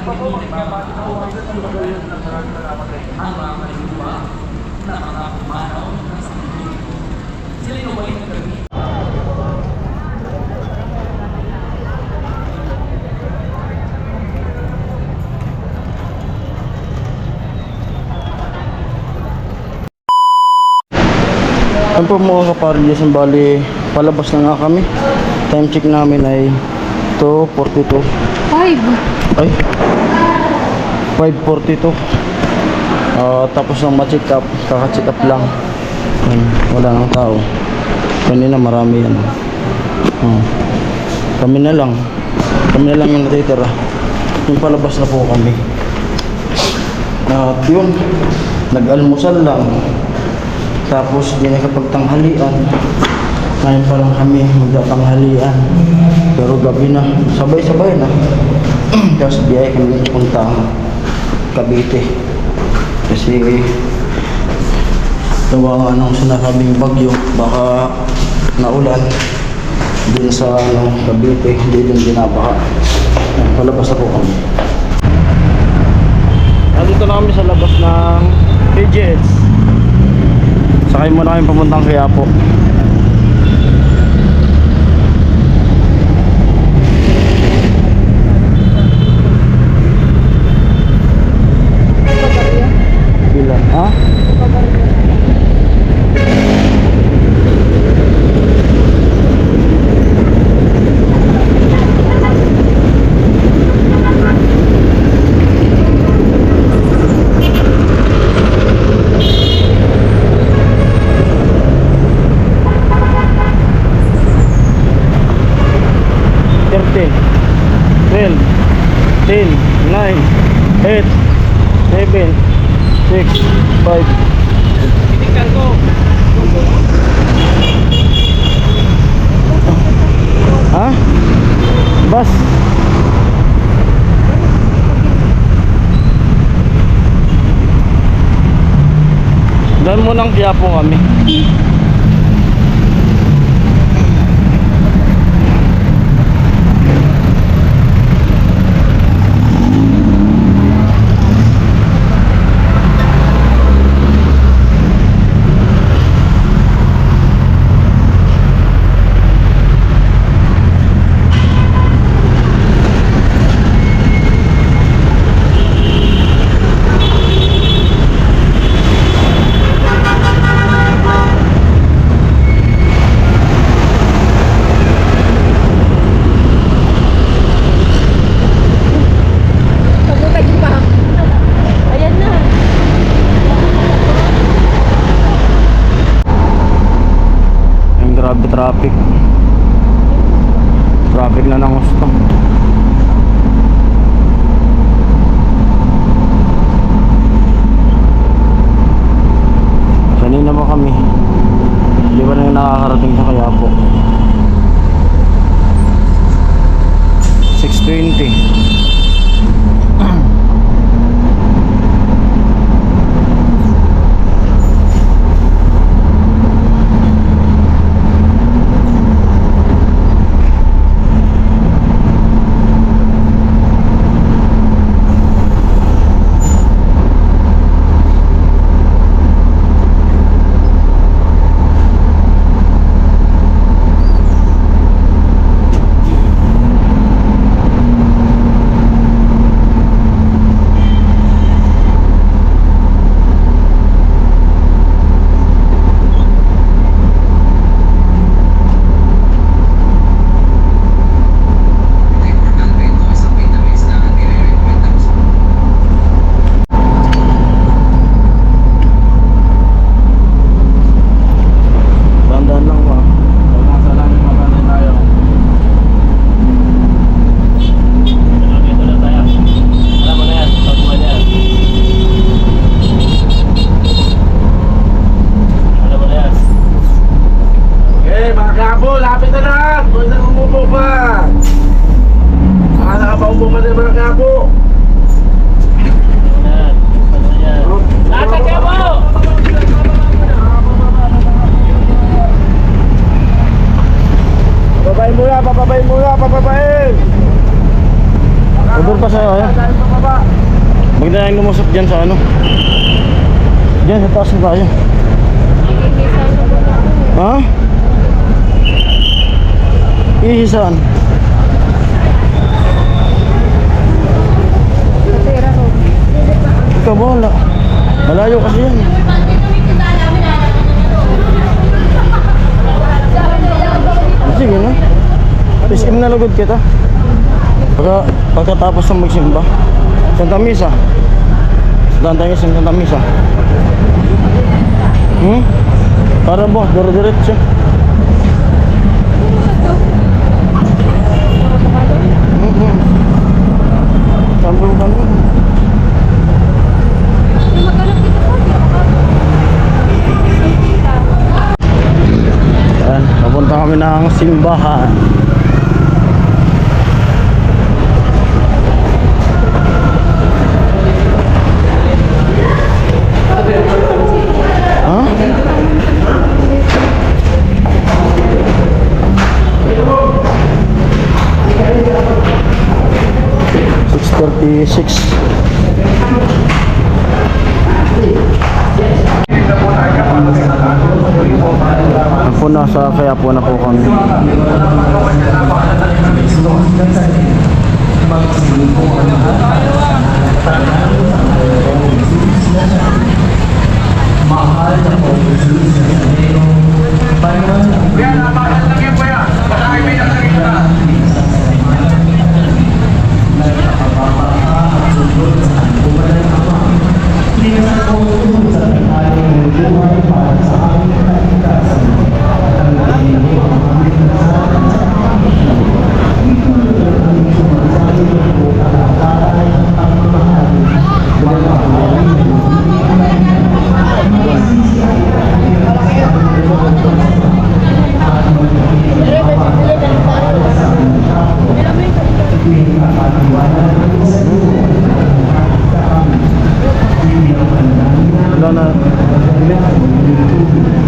Yan po mga kapardyas, bali palabas na nga kami. Time check namin ay 2:42. 5. Ay 5:42. Tapos nang ma-check up, kaka-check up lang. Wala nang tao. Kanina marami yan. Kami na lang yung natitira. Yung palabas na po kami. At yun, nag-almusal lang. Tapos di nakapagtanghalian. Ngayon pa lang kami magtatanghalian. Pero gabi na, sabay-sabay na. Tapos biyaya kami pupunta Cavite. Kasi tawa ng sinasabing bagyo, baka naulan din sa Cavite, hindi din binabaha. Palabas na po kami. Nandito na kami sa labas ng PGS. Sakay muna kami papuntang Quiapo. Bilang, ha? Ha? Bus. Doon mo nang Quiapo kami. Traffic na ng gusto. Kanina pa kami, di ba na yung nakakarating sa Quiapo? 6:20. pa sa'yo, ayaw. Huwag na tayong lumusot dyan sa ano. Dyan, sa taas na tayo. Ha? Ihisan. Ikaw wala. Malayo kasi yan. Sige na. Piskim na lugod kita. Pagkatapos ng magsimba. Santa Misa. Santa Misa, Santa Misa. Para ba? Dire-diretso. Sambung-sambung. Ayan, papunta kami ng simbahan. Ha? Ako nasa kaya po na po kami. Wala na.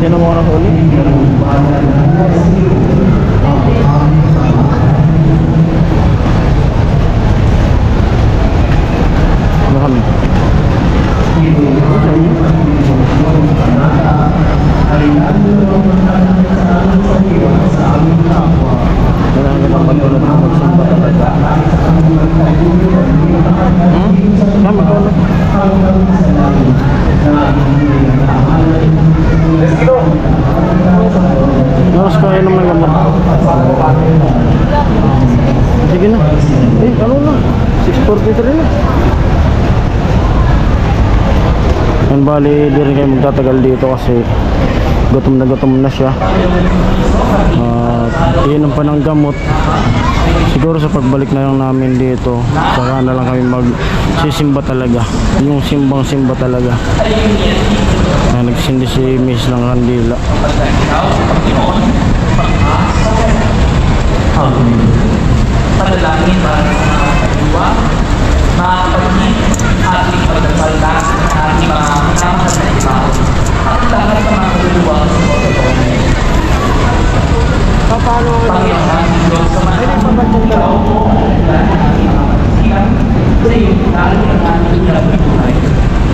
Yan ang mga huli. Ano kami? Naras kaya naman gamot. Sige na. Ano na? 6:43 na. Yan bali, di rin kayo magtatagal dito kasi gutom na siya. Iinom pa ng gamot. Siguro sa pagbalik na lang namin dito, saka na lang kami magsisimba talaga. Yung simbang-simba talaga. Nagsindi si Miss ng kandila. Panalangin para sa mga kaliwa, mga kapatid, ating pagdasalda sa ating mga minamahal na ibaw, at lahat ng mga kaluluwa sa pagkakon. Panginoon namin Diyos sa mga ikaw po ang lahat ng mga kapatigan sa iyong lalo ng aming hirap ng buhay.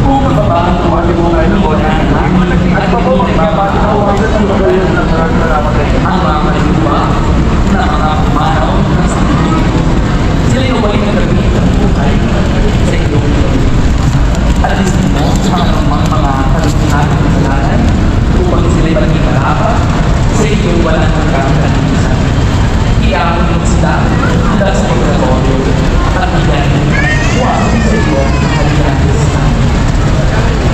Kung magbabago ang ating buhay ng buhay at pabuhay ang mga kaluluwa na mga pumanaw ng sanlibutan. Sila yung balik na naging ng buhay sa iyong buhay. At lisin mo ang mga kaluluhan ng kasalanan upang sila'y maging marapat sa iyong walang pagkakalimutan. Iamon mo sila dahil sa pagkakaulo at bigyan mo sa iyong halihan.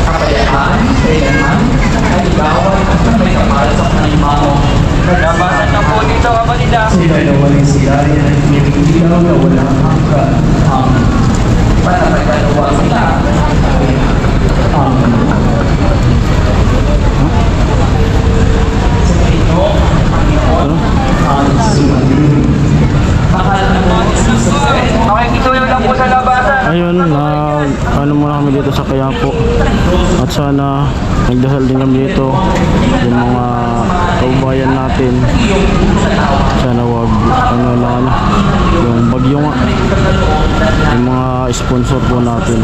Kapayapaan, kailanman, kaligawan at may kapal sa kanimamo. Labanan na po dito, kapatida. Sila na walang silayan at may ilaw na walang hanggan. Amen. Panapagdalawa sila. Amen. Sa Pino, Panginoon, ang sumalim. Mahal na po ni Jesus. Makikituyo lang po sa labasan. Ayun, ano muna kami dito sa Quiapo. At sana nagdasal din kami dito yung mga kaubayan natin. Sana wag yung bagyo nga, yung mga mga sponsor po natin.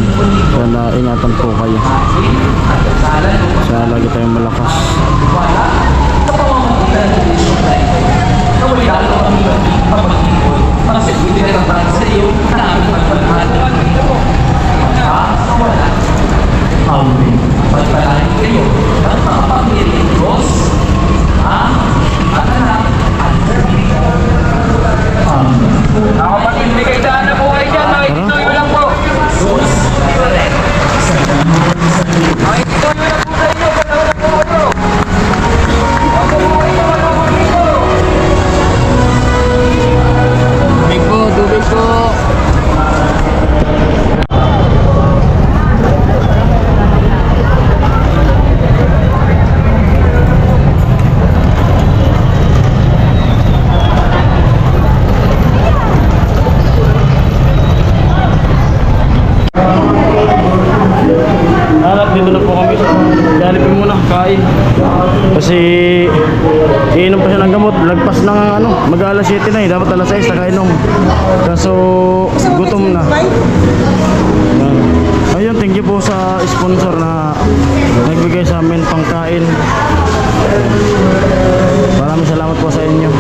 Kaya naingatan po kayo. Sana lagi tayong malakas. Sa pamamagitan ng edukasyon na ito, naway lalo kami maging mapag-ipon, mga servite na para sa iyo na aming pagpalahal. Sa wala. Amen. Pagpalain kayo ng mga pamilya Diyos, at anak, at servite. Amen. Mga kapatid, may kaidaan na po kayo dyan. Makikituyo lang po. Makikituyo lang po sa inyo. Panahon na po kayo. Ako po kayo mga dito. Tubig po. Dito na po kami. Galipin muna, kain. Kasi iinom pa siya ng gamot. Lagpas ng ano, mag-alas 7 na eh. Dapat alas 6 na kainom. Kaso gutom na. Ayun, thank you po sa sponsor na nagbigay sa amin pangkain. Maraming salamat po sa inyo.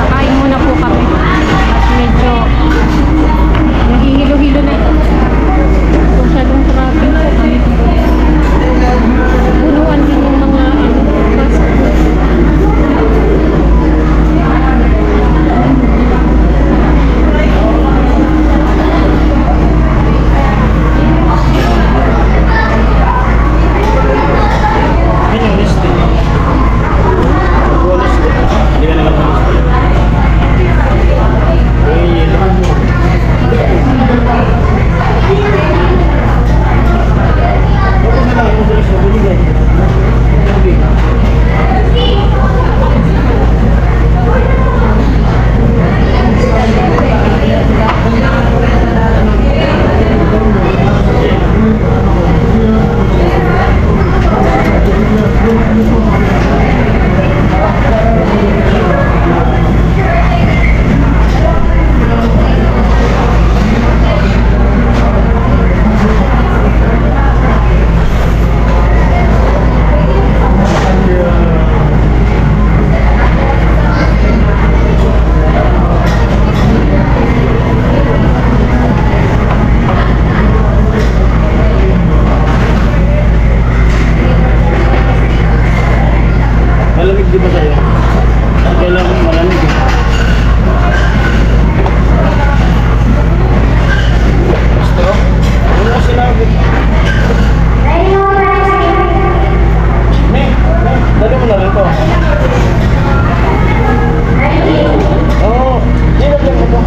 Kain muna po kami. At medyo nahihilo-hilo na ito. Masyadong traffic po kami. Punuan din yung mga fast food. Malamig di ba sa'yo? Kailangan malamig eh. Gusto? Ano ko sinabi? Dali mo na rin to. Oo, di ba dyan mo to?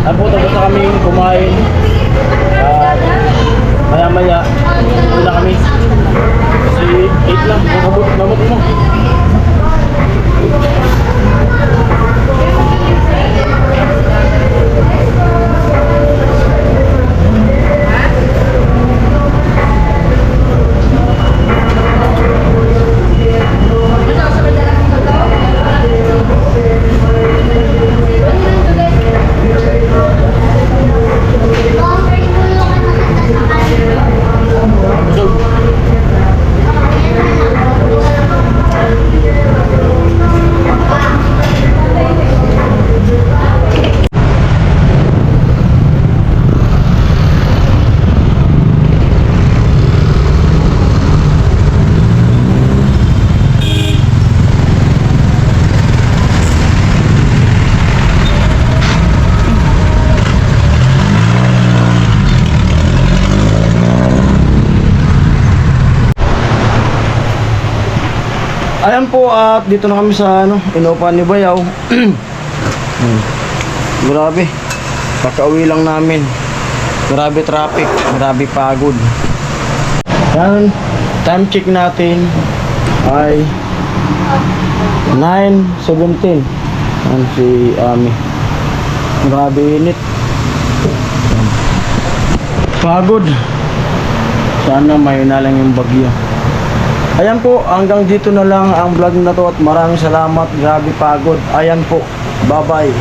Ano po, tapos na kami kumain. At maya-maya, uwi na kami. Kasi 8 lang, gamot mo. Ayan po, at dito na kami sa inuupahan ni Bayaw. Grabe. Kakauwi lang namin. Grabe traffic, grabe pagod. Yan, time check natin ay 9:17. Yan si Ami. Grabe init. Pagod. Sana may na lang yung bagyo. Ayan po, hanggang dito na lang ang vlog na to at maraming salamat. Grabe pagod. Ayan po. Bye-bye.